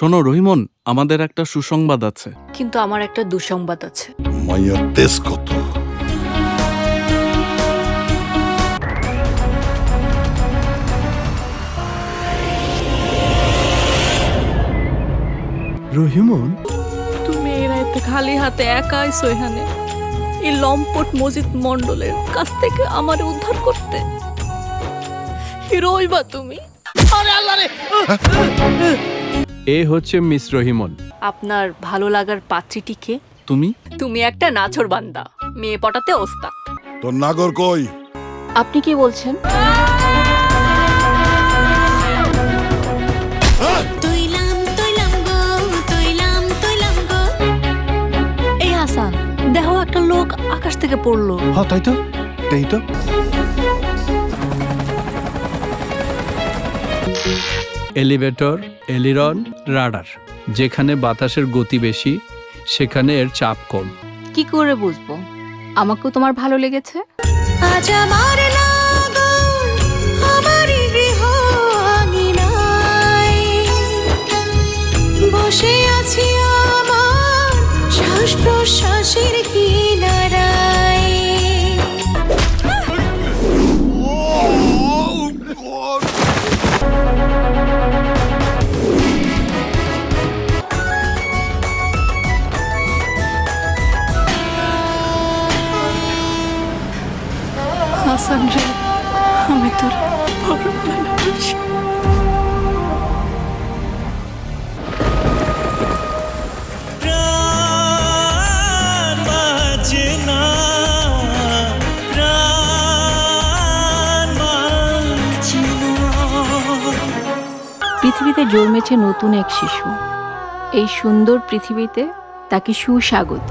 শোনো রহিমন, আমাদের একটা সুসংবাদ আছে। কিন্তু আমার একটা দুঃসংবাদ আছে। মাইয়ার তেজ কত? রহিমন, তুমি এই রাতে খালি হাতে একা আইছো এখানে এই লম্পট মজিদ মন্ডলের কাছ থেকে আমার উদ্ধার করতে। হিরো হইবা তুমি। এ হচ্ছে মিস রহিমন। আপনার ভালো লাগার পাত্রীটি কে? তুমি? তুমি একটা নাছর বান্দা, মেয়ে পটাতে ওস্তাদ। তোর নাগর কই? আপনি কি বলছেন? এই হাসান, দেখো একটা লোক আকাশ থেকে পড়লো। হ্যাঁ তাই তো, তাই তো। Elevator, aileron, rudder. যেখানে বাতাসের গতি বেশি সেখানে এর চাপ কম। কি করে বুঝবো আমাকেও তোমার ভালো লেগেছে? আজ আমার লাগন আমারই গৃহ আঙিনায় বসে আছি আমার শ্বাস প্রশ্বাসের কিনারায়। হাসান রে, আমি তোর বড় ভালোবাসি। পৃথিবীতে জন্মেছে নতুন এক শিশু। এই সুন্দর পৃথিবীতে তাকে সুস্বাগত।